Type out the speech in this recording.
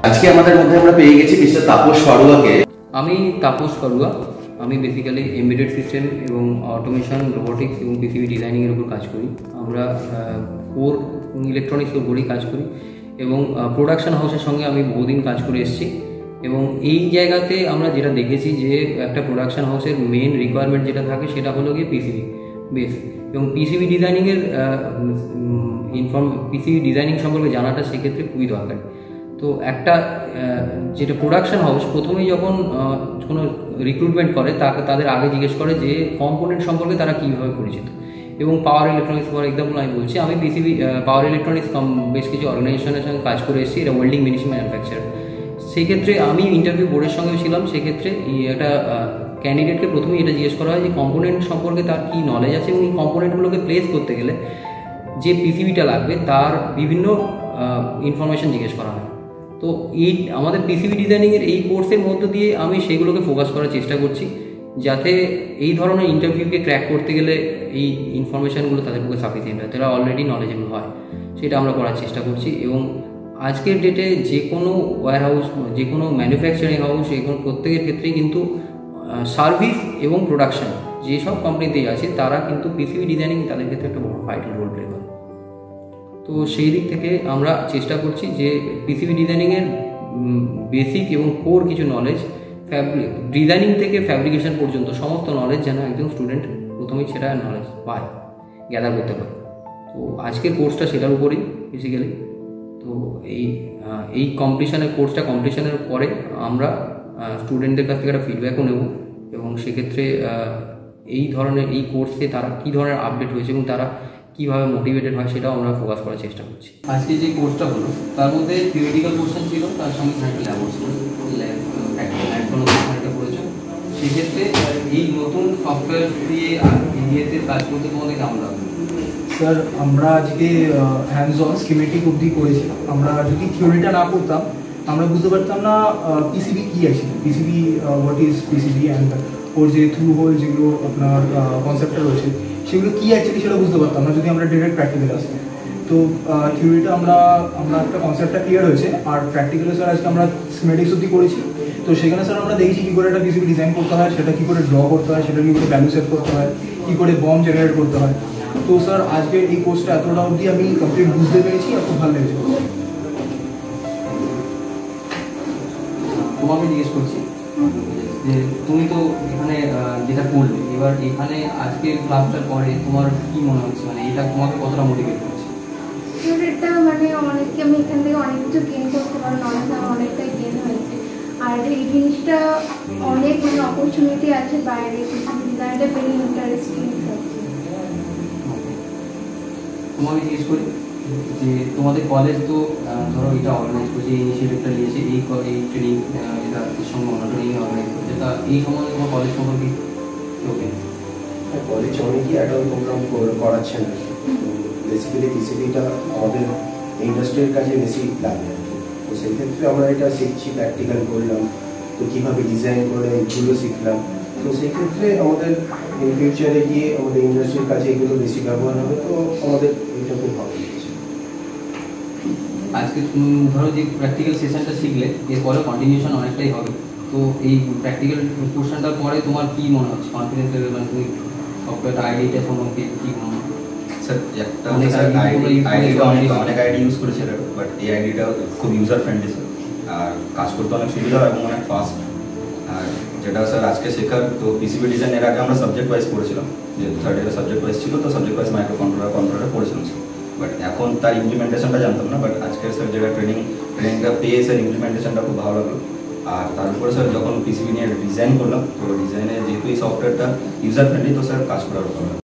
আজকে আমাদের মধ্যে আমরা পেয়ে গেছি মিস্টার তাপস সরুয়াকে। আমি তাপস সরুয়া। আমি বেসিক্যালি এমবেডেড সিস্টেম এবং অটোমেশন, রোবোটিক্স এবং পিসিবি ডিজাইনিংয়ের উপর কাজ করি। আমরা কোর ইলেকট্রনিক্সের উপরেই কাজ করি এবং প্রোডাকশন হাউসের সঙ্গে আমি বহুদিন কাজ করে এসেছি। এবং এই জায়গাতে আমরা যেটা দেখেছি যে একটা প্রোডাকশন হাউসের মেন রিকোয়ারমেন্ট যেটা থাকে সেটা হলো গিয়ে পিসিবি বেস, এবং পিসিবি ডিজাইনিংয়ের পিসিবি ডিজাইনিং সম্পর্কে জানাটা সেক্ষেত্রে খুবই দরকার। তো একটা যেটা প্রোডাকশন হাউস প্রথমেই যখন কোনো রিক্রুটমেন্ট করে তাদের আগে জিজ্ঞেস করে যে কম্পোনেন্ট সম্পর্কে তারা কীভাবে পরিচিত। এবং পাওয়ার ইলেকট্রনিক্স ফর এক্সাম্পল আমি বলছি, আমি পিসিবি পাওয়ার ইলেকট্রনিক্স বেশ কিছু অর্গানাইজেশনের সঙ্গে কাজ করে এসেছি, এটা ওয়েল্ডিং মেশিন ম্যানুফ্যাকচার। সেই ক্ষেত্রে আমি ইন্টারভিউ বোর্ডের সঙ্গে ছিলাম। সেক্ষেত্রে একটা ক্যান্ডিডেটকে প্রথমেই এটা জিজ্ঞেস করা হয় যে কম্পোনেন্ট সম্পর্কে তার কী নলেজ আছে, এবং এই কম্পোনেন্টগুলোকে প্লেস করতে গেলে যে পিসিবিটা লাগবে তার বিভিন্ন ইনফরমেশান জিজ্ঞেস করা হয়। তো এই আমাদের পিসিবি ডিজাইনিংয়ের এই কোর্সের মধ্য দিয়ে আমি সেগুলোকে ফোকাস করার চেষ্টা করছি, যাতে এই ধরনের ইন্টারভিউকে ক্র্যাক করতে গেলে এই ইনফরমেশানগুলো তাদের পক্ষে সাফিসিয়েন্ট হয়, তারা অলরেডি নলেজেবল হয়, সেটা আমরা করার চেষ্টা করছি। এবং আজকের ডেটে যে কোনো ওয়্যার হাউস, যে কোনো ম্যানুফ্যাকচারিং হাউস, এগুলো প্রত্যেকের ক্ষেত্রেই কিন্তু সার্ভিস এবং প্রোডাকশান যেসব কোম্পানিতেই আছে তারা কিন্তু পিসিবি ডিজাইনিং তাদের ক্ষেত্রে একটা বড় ভাইটাল রোল প্লে করে। তো সেই দিক থেকে আমরা চেষ্টা করছি যে পিসিবি ডিজাইনিংয়ের বেসিক এবং কোর কিছু নলেজ, ডিজাইনিং থেকে ফ্যাব্রিকেশন পর্যন্ত সমস্ত নলেজ যেন একজন স্টুডেন্ট প্রথমেই সেটা নলেজ পায়, গ্যাদার করতে পারে। তো আজকের কোর্সটা সেটার উপরেই বেসিক্যালি। তো এই কোর্সটা কমপ্লিশনের পরে আমরা স্টুডেন্টদের কাছ থেকে একটা ফিডব্যাকও নেব, এবং সেক্ষেত্রে এই ধরনের এই কোর্সে তারা কী ধরনের আপডেট হয়েছে এবং তারা কীভাবে মোটিভেটেড হয় সেটাও আমরা ফোকাস করার চেষ্টা করছি। আজকে যে কোর্সটা হলো তার মধ্যে থিওরিটিক্যাল পোর্শন ছিল, তার সঙ্গে একটা ল্যাবও ছিল, ল্যাবটা করেছো। সেক্ষেত্রে এই নতুন সফটওয়্যার দিয়ে ইন্ডিয়াতে কাজ করতে তোমাদের কেমন লাগবে? স্যার, আমরা আজকে হ্যান্ডস অন স্কিমেটিক অবধি করেছি। আমরা যদি থিওরিটা না করতাম আমরা বুঝতে পারতাম না পিসিবি কী আছে, PCB what is PCB, and ওর যে থ্রু হোল যেগুলো আপনার কনসেপ্টটা রয়েছে সেগুলো কী অ্যাকচুয়ালি সেটা বুঝতে পারতাম না যদি আমরা ডিরেক্ট প্র্যাকটিক্যালে আসতাম। তো থিওরিটা আমরা একটা কনসেপ্টটা ক্লিয়ার হয়েছে, আর প্র্যাকটিক্যালে স্যার আজকে আমরা স্কিমেটিক্স অবধি করেছি। তো সেখানে স্যার আমরা দেখেছি কী করে একটা পিসিবি ডিজাইন করতে হয়, সেটা কী করে ড্র করতে হয়, সেটা কী করে ভ্যালু সেট করতে হয়, কী করে বম জেনারেট করতে হয়। তো স্যার আজকে এই কোর্সটা এতটা অবধি আমি কমপ্লিট বুঝতে পেরেছি, আর খুব ভালো লেগেছে। তোমাকে জিজ্ঞেস করছি যে তুমি তো এখানে যেটা করলে, এবার এখানে আজকের ক্লাসটার পরে তোমার কি মনে হচ্ছে, মানে এটা তোমাকে কতটা মোটিভেট করছে? এটা মানে অনেককে আমি এখান থেকে অনেক কিছু গেইন করতে পারবো, নলেজ আমার অনেকটাই গেইন হয়েছে। আর এই জিনিসটা অনেক মানে অপরচুনিটি আছে বাইরে, ডিজাইনটা ভেরি ইন্টারেস্টিং হচ্ছে। তোমাকে জিজ্ঞেস করি যে তোমাদের কলেজ তো ধরো এটা অর্গানাইজ করছে, এই ইনিশিয়েটিভটা নিয়েছে, এই ট্রেনিং যেটা সঙ্গে অন্য ট্রেনিং অর্গানাইজ করছে, তা এই সম্বন্ধে তোমার কলেজ সম্পর্কে ওকে? হ্যাঁ, কলেজে অনেকই অ্যাডাল্ট প্রোগ্রাম করাচ্ছেন। বেসিক্যালি পিসিবিটা আমাদের ইন্ডাস্ট্রির কাজে বেশি লাগে, তো সেই ক্ষেত্রে আমরা এটা শিখছি, প্র্যাকটিক্যাল করলাম, তো কীভাবে ডিজাইন করে এগুলো শিখলাম। তো সেই ক্ষেত্রে আমাদের ইন ফিউচারে গিয়ে আমাদের ইন্ডাস্ট্রির কাজে এগুলো বেশি ব্যবহার হবে, তো আমাদের এটা খুব ভালো লাগছে। আজকে ধরো যে প্র্যাকটিক্যাল সেশনটা শিখলে এরপরে কন্টিনিউশন অনেকটাই হবে, তো এই প্র্যাকটিক্যাল পোর্শনটার পরে তোমার কী মনে হচ্ছে, কনফিডেন্স লেভেল, মানে তুমি সফটওয়্যারটা আইডিটা সম্বন্ধে কী মনে হয়? স্যার অনেক আইডি ইউজ করেছে, বাট এই আইডিটা খুব ইউজার ফ্রেন্ডলি স্যার, আর কাজ করতে অনেক সুবিধা এবং অনেক ফাস্ট। আর যেটা স্যার আজকে শেখার, তো পিসিবি ডিজাইনের আগে আমরা সাবজেক্ট ওয়াইজ পড়েছিলাম, যেহেতু থার্ড ইয়ারে সাবজেক্ট ওয়াইজ ছিল, তো সাবজেক্ট ওয়াইজ মাইক্রো কন্ট্রোলার পড়েছিলাম স্যার। বাট এখন তার ইমপ্লিমেন্টেশনটা জানতাম না, বাট আজকে স্যার যেটা ট্রেনিংটা পেয়ে স্যার ইমপ্লিমেন্টেশনটা খুব ভালো লাগলো। আর তার উপরে স্যার যখন পিসিবি নিয়ে ডিজাইন করলাম, তো ডিজাইনে যেহেতু এই সফটওয়্যারটা ইউজার ফ্রেন্ডলি, তো স্যার কাজ করার ভালো।